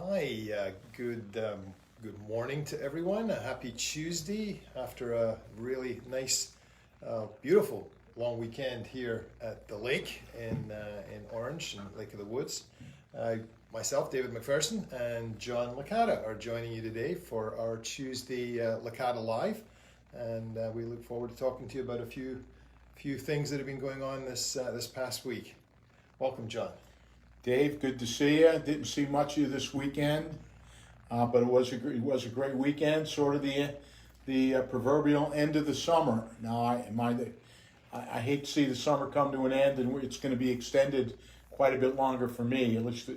Hi, good morning to everyone. A happy Tuesday after a really nice, beautiful long weekend here at the lake in Orange, in Lake of the Woods. Myself, David Macpherson, and John Licata are joining you today for our Tuesday LicataLive, and we look forward to talking to you about a few things that have been going on this past week. Welcome, John. Dave, good to see you. Didn't see much of you this weekend, but it was a great weekend. Sort of the proverbial end of the summer. Now, I hate to see the summer come to an end, and it's going to be extended quite a bit longer for me, at least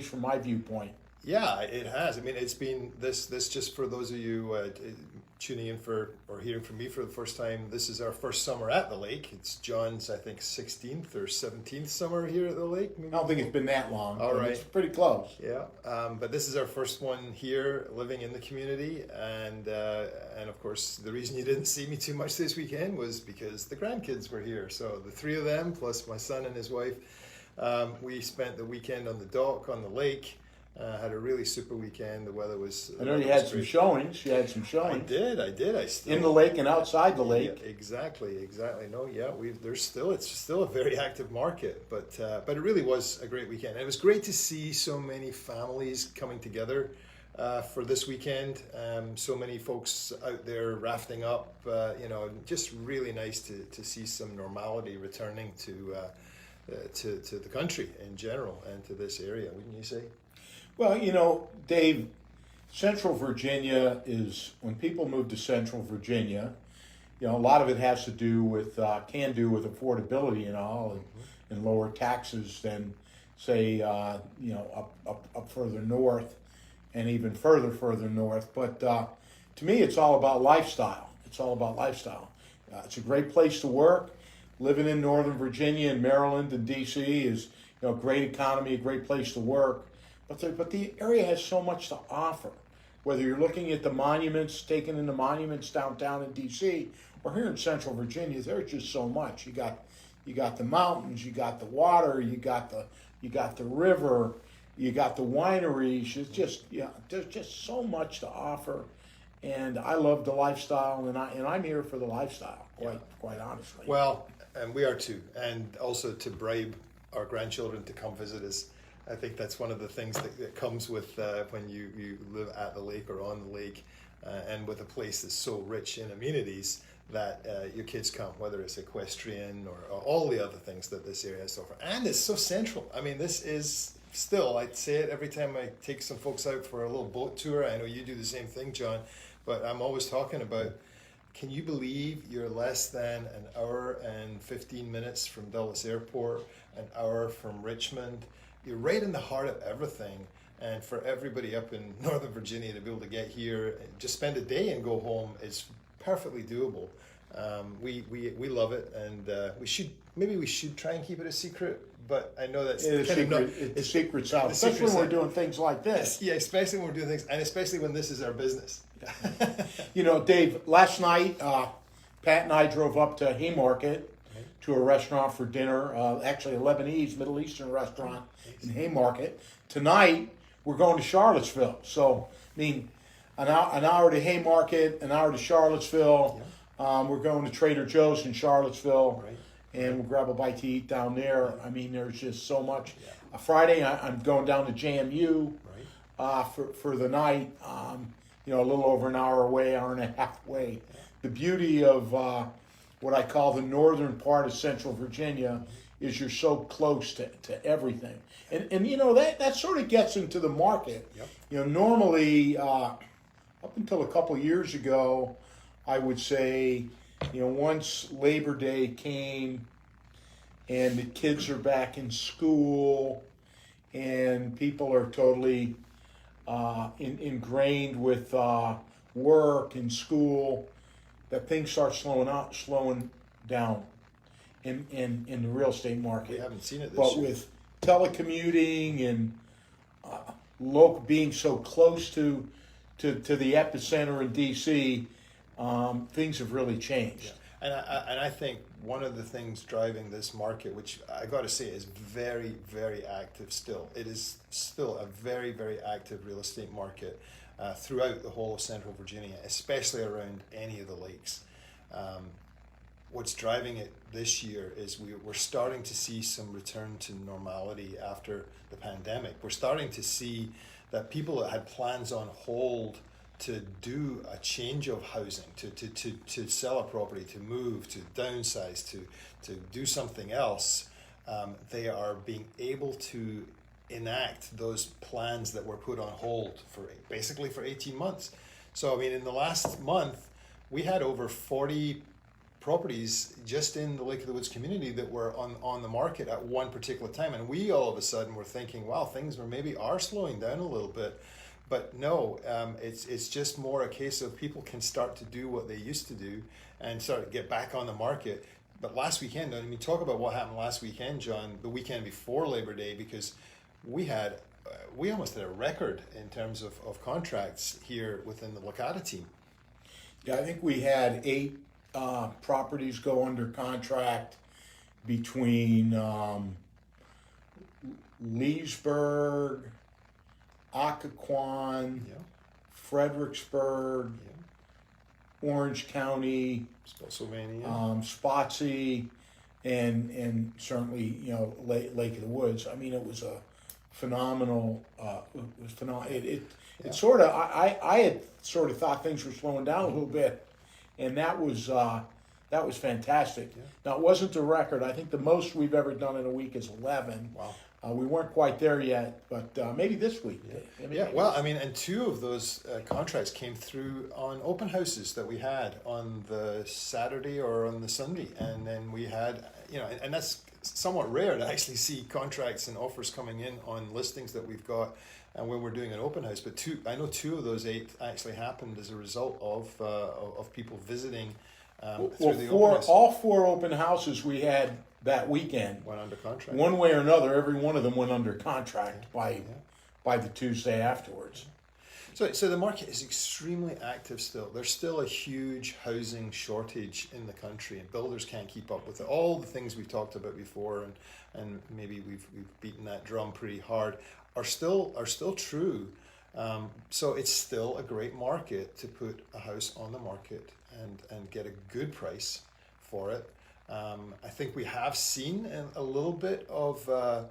from my viewpoint. Yeah, it has. I mean, it's been this just for those of you tuning in for or hearing from me for the first time. This is our first summer at the lake. It's John's, I think, 16th or 17th summer here at the lake. I don't think it's been that long. All right, it's pretty close. Yeah, but this is our first one here, living in the community, and of course, the reason you didn't see me too much this weekend was because the grandkids were here. So the three of them plus my son and his wife, we spent the weekend on the dock on the lake. Had a really super weekend. The weather was. I know you had some showings. You had some showings. I did. I still in the lake and outside the lake. Yeah, exactly. No, yeah, it's still a very active market, but it really was a great weekend. And it was great to see so many families coming together for this weekend. So many folks out there rafting up. Just really nice to see some normality returning to the country in general and to this area. Wouldn't you say? Well, Dave, Central Virginia is, when people move to Central Virginia, a lot of it has to do with, can do with affordability and lower taxes than, say, up further north and even further north. But to me, it's all about lifestyle. It's a great place to work. Living in Northern Virginia and Maryland and D.C. is, great economy, a great place to work. But the area has so much to offer. Whether you're looking at the monuments, taking in the monuments downtown in D.C. or here in Central Virginia, there's just so much. You got the mountains, you got the water, you got the river, you got the wineries. It's just there's just so much to offer, and I love the lifestyle, and I'm here for the lifestyle. Quite honestly. Well, and we are too, and also to bribe our grandchildren to come visit us. I think that's one of the things that comes with when you live at the lake or on the lake, and with a place that's so rich in amenities that your kids come, whether it's equestrian or all the other things that this area has to offer. And it's so central. I mean, this is still, I say it every time I take some folks out for a little boat tour. I know you do the same thing, John, but I'm always talking about, can you believe you're less than an hour and 15 minutes from Dulles Airport, an hour from Richmond? You're right in the heart of everything, and for everybody up in Northern Virginia to be able to get here, just spend a day and go home is perfectly doable. We love it, and we should try and keep it a secret. But I know that's it's a secret sauce, especially when we're doing things like this. Yeah, especially when we're doing things, and especially when this is our business. Dave, last night Pat and I drove up to Haymarket to a restaurant for dinner, actually a Lebanese, Middle Eastern restaurant in Haymarket. Tonight, we're going to Charlottesville. So, an hour to Haymarket, an hour to Charlottesville. Yeah. We're going to Trader Joe's in Charlottesville, and we'll grab a bite to eat down there. I mean, there's just so much. Yeah. Friday, I'm going down to JMU for the night, a little over an hour away, hour and a half away. Yeah. The beauty of what I call the northern part of Central Virginia is you're so close to everything. And that sort of gets into the market. Yep. Normally, up until a couple of years ago, I would say, once Labor Day came and the kids are back in school and people are totally ingrained with work and school, that things start slowing down in the real estate market. We haven't seen it this but year. With telecommuting and being so close to the epicenter in D.C., things have really changed. And I think one of the things driving this market, which I got to say is very, very active still, it is still a very, very active real estate market throughout the whole of Central Virginia, especially around any of the lakes. What's driving it this year is we're starting to see some return to normality after the pandemic. We're starting to see that people that had plans on hold to do a change of housing, to sell a property, to move, to downsize, to do something else, they are being able to enact those plans that were put on hold for basically for 18 months. So, I mean, in the last month, we had over 40 properties just in the Lake of the Woods community that were on the market at one particular time. And we all of a sudden were thinking, wow, things maybe are slowing down a little bit. But no, it's just more a case of people can start to do what they used to do and start to get back on the market. But last weekend, I mean, talk about what happened last weekend, John, the weekend before Labor Day, because we almost had a record in terms of contracts here within the Licata team. Yeah, I think we had 8 properties go under contract between Leesburg, Occoquan, Fredericksburg, Orange County, Spotsylvania, Spotsy, and certainly Lake of the Woods. I mean, it was a phenomenal. It was phenomenal. It sort of. I had sort of thought things were slowing down a little bit, and that was fantastic. Yeah. Now, it wasn't the record. I think the most we've ever done in a week is 11. Wow. We weren't quite there yet, but maybe this week. Well, I mean, and 2 of those contracts came through on open houses that we had on the Saturday or on the Sunday. And then we had, and that's somewhat rare to actually see contracts and offers coming in on listings that we've got and when we're doing an open house. But I know 2 of those 8 actually happened as a result of people visiting through the open house. All 4 open houses we had that weekend went under contract. One way or another, every one of them went under contract by the Tuesday afterwards. So the market is extremely active still. There's still a huge housing shortage in the country, and builders can't keep up with it. All the things we've talked about before, and maybe we've beaten that drum pretty hard, are still true. So it's still a great market to put a house on the market and get a good price for it. I think we have seen a little bit of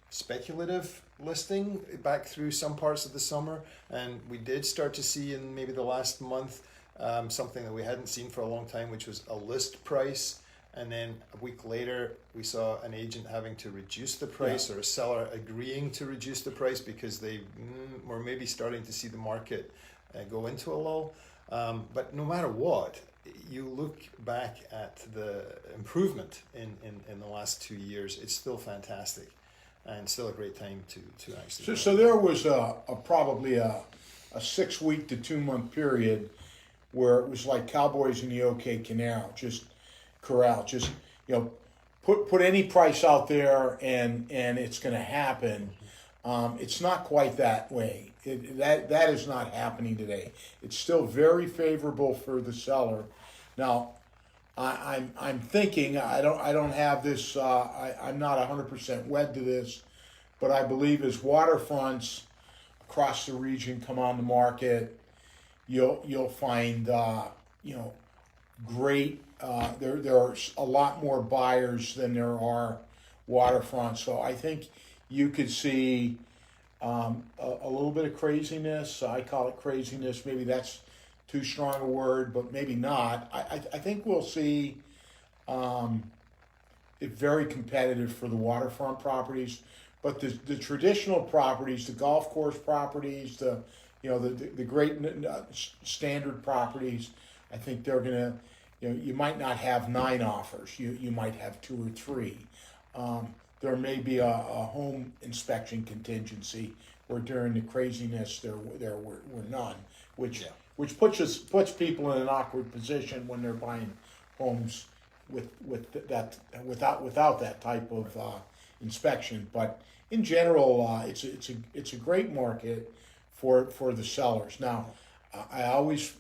speculative listing back through some parts of the summer, and we did start to see in maybe the last month something that we hadn't seen for a long time, which was a list price, and then a week later we saw an agent having to reduce the price or a seller agreeing to reduce the price because they were maybe starting to see the market go into a lull. But no matter what, you look back at the improvement in the last 2 years, it's still fantastic and still a great time to actually. So there was probably a 6-week to 2-month period where it was like cowboys in the OK Canal, just corral, just put any price out there and it's going to happen. It's not quite that way. That is not happening today. It's still very favorable for the seller. Now, I'm thinking I don't have this. I'm not 100% wed to this, but I believe as waterfronts across the region come on the market, you'll find great. There are a lot more buyers than there are waterfronts. So I think you could see a little bit of craziness. I call it craziness. Maybe that's too strong a word, but maybe not. I think we'll see it very competitive for the waterfront properties, but the traditional properties, the golf course properties, the great standard properties, I think they're gonna. You might not have 9 offers. You might have 2 or 3. There may be a home inspection contingency where during the craziness there were none, which puts people in an awkward position when they're buying homes without that type of inspection. But in general, it's a great market for the sellers. Now, I always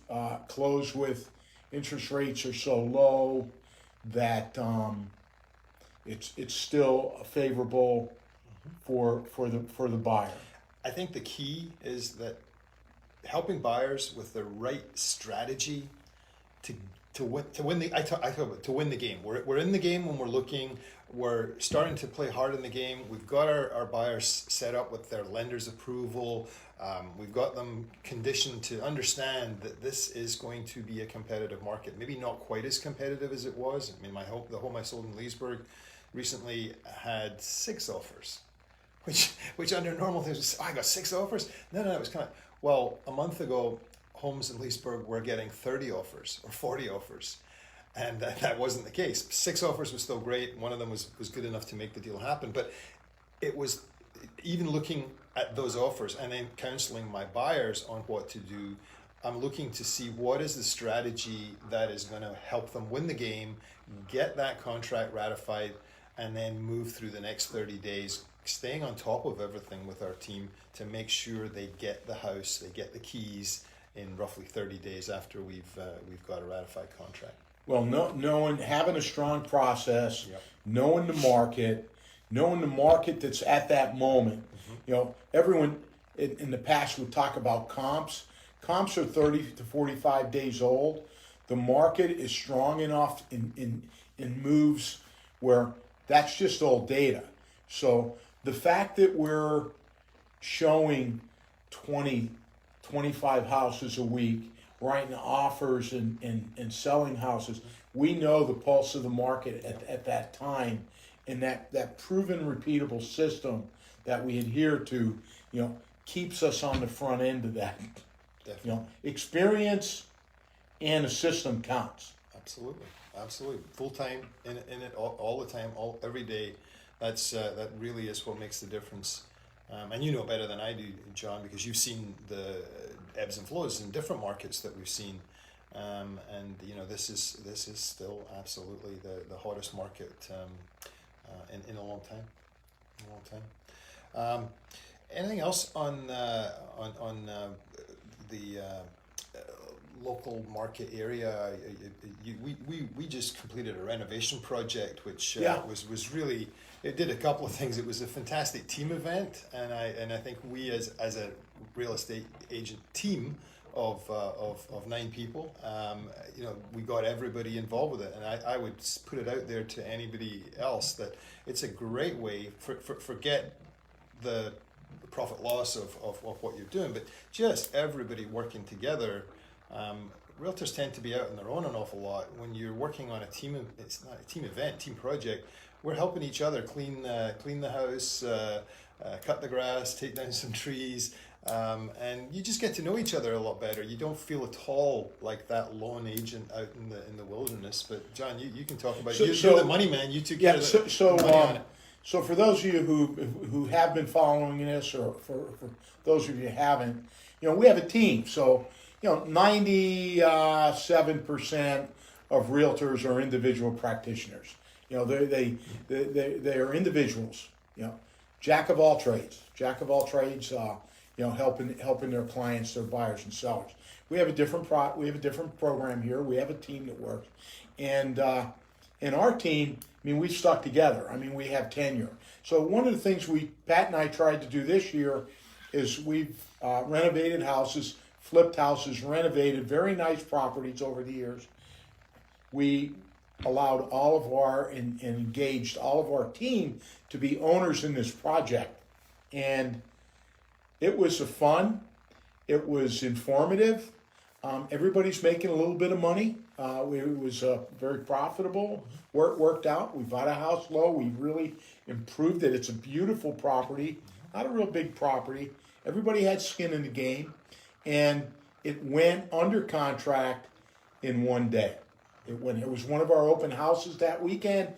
close with interest rates are so low. that it's still favorable for the buyer. I think the key is that helping buyers with the right strategy to win the I talk about to win the game. We're in the game when we're looking. We're starting to play hard in the game. We've got our buyers set up with their lender's approval. We've got them conditioned to understand that this is going to be a competitive market. Maybe not quite as competitive as it was. I mean, the home I sold in Leesburg recently had 6 offers, which under normal things was, I got 6 offers? No, it was kind of, well, a month ago, homes in Leesburg were getting 30 offers or 40 offers. And that wasn't the case. 6 offers was still great. One of them was good enough to make the deal happen. But it was, even looking at those offers and then counseling my buyers on what to do, I'm looking to see what is the strategy that is going to help them win the game, get that contract ratified, and then move through the next 30 days, staying on top of everything with our team to make sure they get the house, they get the keys in roughly 30 days after we've got a ratified contract. Well, knowing, having a strong process, Yep. knowing the market that's at that moment. You know, everyone in the past would talk about comps. Comps are 30 to 45 days old. The market is strong enough in moves where that's just old data. So the fact that we're showing 20, 25 houses a week, writing offers and selling houses, we know the pulse of the market at that time, and that proven repeatable system that we adhere to, you know, keeps us on the front end of that. Definitely. You know, experience and a system counts. Absolutely. Full time in it all the time, every day. That really is what makes the difference. And you know better than I do, John, because you've seen the ebbs and flows in different markets that we've seen. And you know, this is still absolutely the hottest market in a long time. Anything else on the local market area? We just completed a renovation project, which was really, it did a couple of things. It was a fantastic team event, and I think we as a real estate agent team of 9 people, you know, we got everybody involved with it, and I would put it out there to anybody else that it's a great way forget the profit loss of what you're doing, but just everybody working together. Realtors tend to be out on their own an awful lot. When you're working on a team, it's not a team event, team project. We're helping each other clean the house, cut the grass, take down some trees, and you just get to know each other a lot better. You don't feel at all like that lone agent out in the wilderness. But John, you can talk about you're the money man. You took care of the money on it. So for those of you who have been following this, or for those of you who haven't, you know, we have a team. So, you know, 97% of realtors are individual practitioners. You know, they are individuals. You know, jack of all trades. You know, helping their clients, their buyers and sellers. We have a different program here. We have a team that works, and in our team, I mean, we've stuck together. I mean, we have tenure. So one of the things Pat and I tried to do this year is we've renovated houses, flipped houses, renovated very nice properties over the years. We allowed all of our and engaged all of our team to be owners in this project. And it was fun. It was informative. Everybody's making a little bit of money. It was very profitable. Worked out. We bought a house low. We really improved it. It's a beautiful property. Not a real big property. Everybody had skin in the game. And it went under contract in one day. It was one of our open houses that weekend.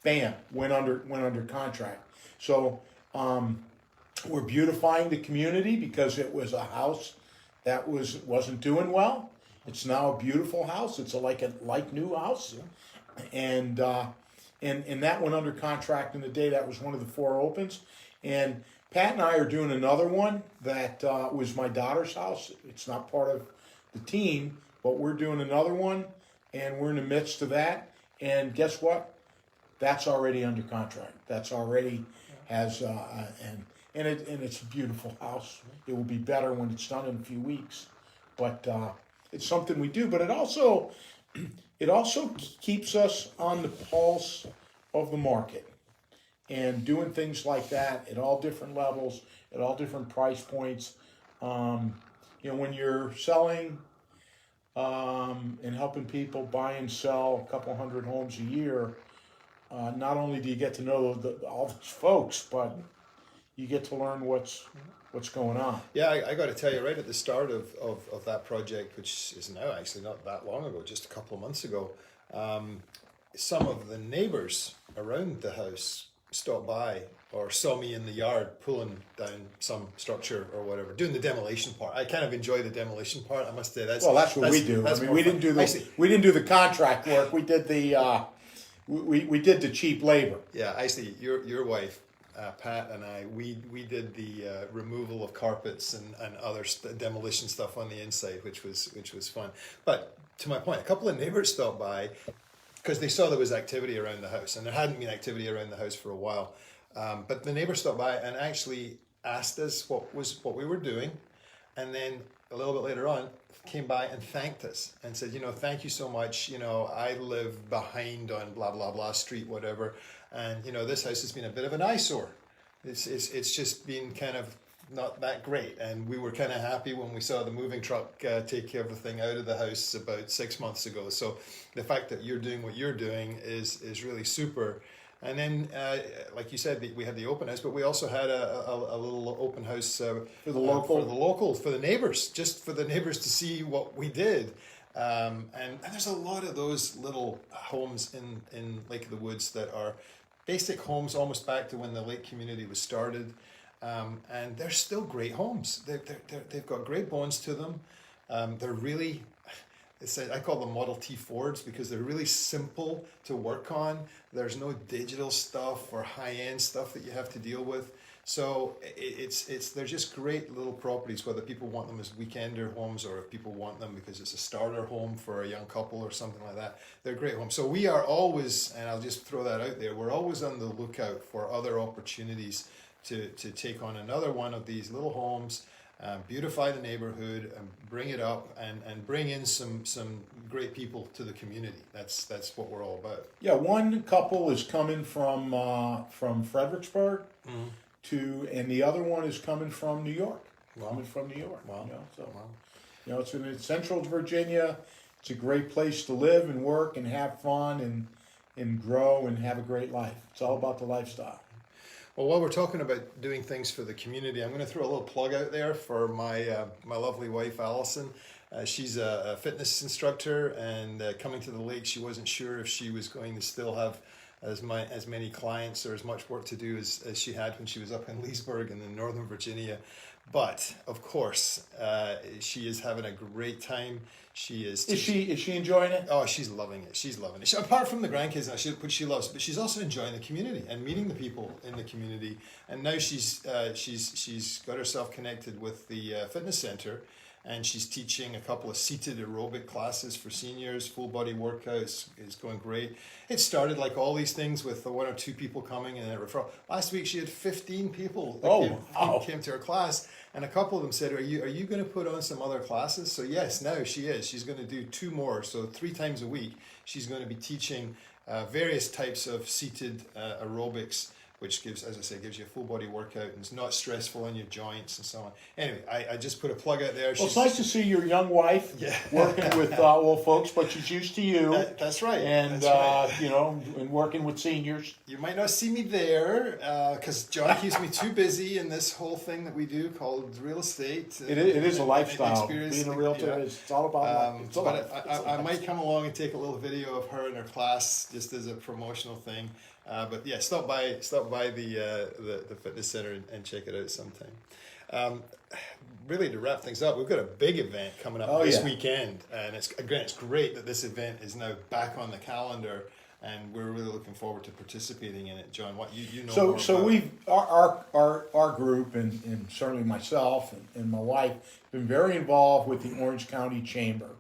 Bam, went under contract. So we're beautifying the community because it was a house that wasn't doing well. It's now a beautiful house. It's like new house, and that went under contract in the day. That was one of the 4 opens, and Pat and I are doing another one that was my daughter's house. It's not part of the team, but we're doing another one, and we're in the midst of that. And guess what? That's already under contract. That's already has and it's a beautiful house. It will be better when it's done in a few weeks, but it's something we do. But it also keeps us on the pulse of the market and doing things like that at all different levels, at all different price points. When you're selling and helping people buy and sell a couple hundred homes a year, not only do you get to know all these folks, but you get to learn what's going on. Yeah, I got to tell you, right at the start of that project, which is now actually not that long ago, just a couple of months ago, some of the neighbors around the house stopped by or saw me in the yard pulling down some structure or whatever, doing the demolition part. I kind of enjoy the demolition part, I must say. That's what we do. We didn't do the contract work. We did the we did the cheap labor. Yeah, actually, your wife, Pat, and I, we did the removal of carpets and other demolition stuff on the inside, which was fun. But to my point, a couple of neighbors stopped by because they saw there was activity around the house, and there hadn't been activity around the house for a while. But the neighbors stopped by and actually asked us what we were doing, and then a little bit later on came by and thanked us and said, thank you so much. I live behind on blah blah blah street, whatever, and this house has been a bit of an eyesore. It's just been kind of not that great, and we were kind of happy when we saw the moving truck take everything out of the house about 6 months ago. So the fact that you're doing what you're doing is really super. And then, like you said, we had the open house, but we also had a little open house for the neighbors, just for the neighbors to see what we did. And there's a lot of those little homes in Lake of the Woods that are basic homes, almost back to when the lake community was started. And they're still great homes. They've got great bones to them. They're really, I call them Model T Fords because they're really simple to work on. There's no digital stuff or high-end stuff that you have to deal with. So they're just great little properties, whether people want them as weekender homes or if people want them because it's a starter home for a young couple or something like that. They're great homes. So we are always, and I'll just throw that out there, we're always on the lookout for other opportunities to take on another one of these little homes, beautify the neighborhood, and bring it up, and bring in some great people to the community. That's what we're all about. Yeah, one couple is coming from Fredericksburg, and the other one is coming from New York. Wow. Coming from New York. Wow. It's in Central Virginia. It's a great place to live and work and have fun and grow and have a great life. It's all about the lifestyle. Well, while we're talking about doing things for the community, I'm going to throw a little plug out there for my lovely wife, Allison. She's a fitness instructor, and coming to the lake, she wasn't sure if she was going to still have as many clients or as much work to do as she had when she was up in Leesburg and in Northern Virginia. But of course, she is having a great time. She is. Is she enjoying it? Oh, she's loving it. She's loving it. Apart from the grandkids, which she loves, but she's also enjoying the community and meeting the people in the community. And now she's got herself connected with the fitness center, and she's teaching a couple of seated aerobic classes for seniors. Full body workouts is going great. It started like all these things with one or two people coming and a referral. Last week she had 15 people that came to her class, and a couple of them said, "Are you going to put on some other classes?" So yes, now she is. She's going to do 2 more. So 3 times a week she's going to be teaching various types of seated aerobics, which gives you a full body workout and it's not stressful on your joints and so on. Anyway, I just put a plug out there. Well, it's nice to see your young wife working with old folks, but she's used to you. That's right. And, and working with seniors. You might not see me there because John keeps me too busy in this whole thing that we do called real estate. It is a lifestyle. Being a realtor, it's all about I might come along and take a little video of her in her class just as a promotional thing. But yeah, stop by the fitness center and check it out sometime. Really, to wrap things up, we've got a big event coming up this weekend, and it's great that this event is now back on the calendar, and we're really looking forward to participating in it. John, what you know? So we've our group and certainly myself and my wife been very involved with the Orange County Chamber,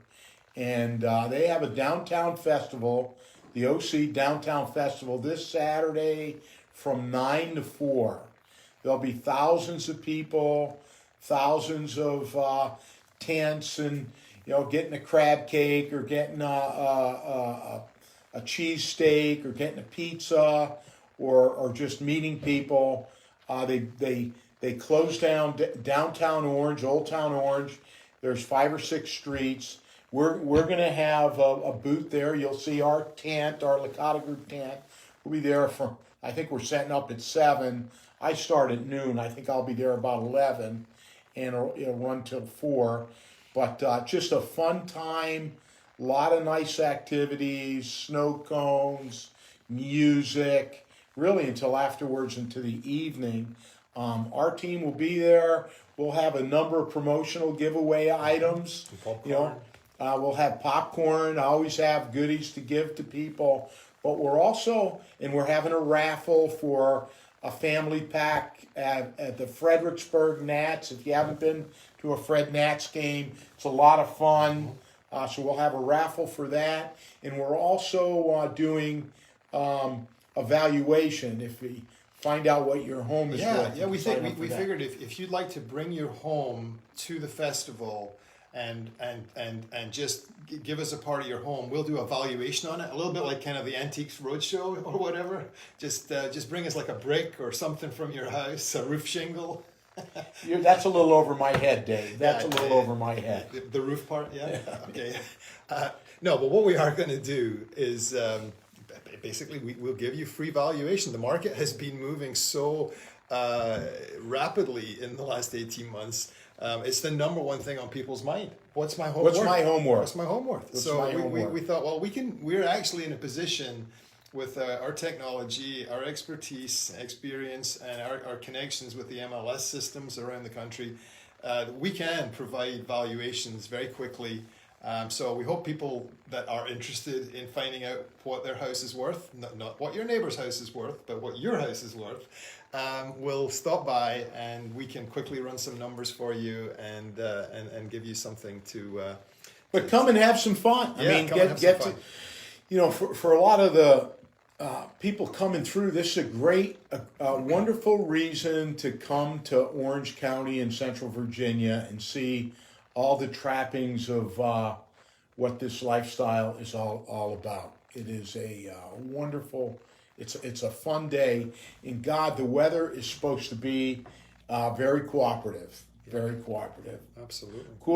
and they have a downtown festival the OC Downtown Festival this Saturday from 9 to 4. There'll be thousands of people, thousands of tents, and getting a crab cake or getting a cheesesteak or getting a pizza or just meeting people. They close down downtown Orange, Old Town Orange. There's 5 or 6 streets. We're going to have a booth there. You'll see our tent, our Licata group tent. We'll be there from, I think we're setting up at 7. I start at noon. I think I'll be there about 11, and it'll run till 4. But just a fun time, a lot of nice activities, snow cones, music, really until afterwards into the evening. Our team will be there. We'll have a number of promotional giveaway items. We'll have popcorn. I always have goodies to give to people. But we're having a raffle for a family pack at the Fredericksburg Nats. If you haven't been to a Fred Nats game, it's a lot of fun. So we'll have a raffle for that. And we're also doing a valuation if we find out what your home is worth. Yeah, we figured if you'd like to bring your home to the festival and just give us a part of your home, we'll do a valuation on it, a little bit like kind of the Antiques Roadshow or whatever. Just bring us like a brick or something from your house, a roof shingle. That's a little over my head, Dave. That's a little over my head. The roof part, yeah? Okay. No, but what we are going to do is basically we'll give you free valuation. The market has been moving so rapidly in the last 18 months. It's the number one thing on people's mind. What's my home worth? What's my home worth? What's my home worth? So we thought, well, we're actually in a position with our technology, our expertise, experience, and our connections with the MLS systems around the country, we can provide valuations very quickly. So we hope people that are interested in finding out what their house is worth, not what your neighbor's house is worth, but what your house is worth, will stop by and we can quickly run some numbers for you and give you something to. But come and have some fun. Yeah, I mean, get to, for a lot of the people coming through, this is a wonderful reason to come to Orange County in Central Virginia and see all the trappings of what this lifestyle is all about. It is a wonderful, it's a fun day. And God, the weather is supposed to be very cooperative, very cooperative. Absolutely. Cool.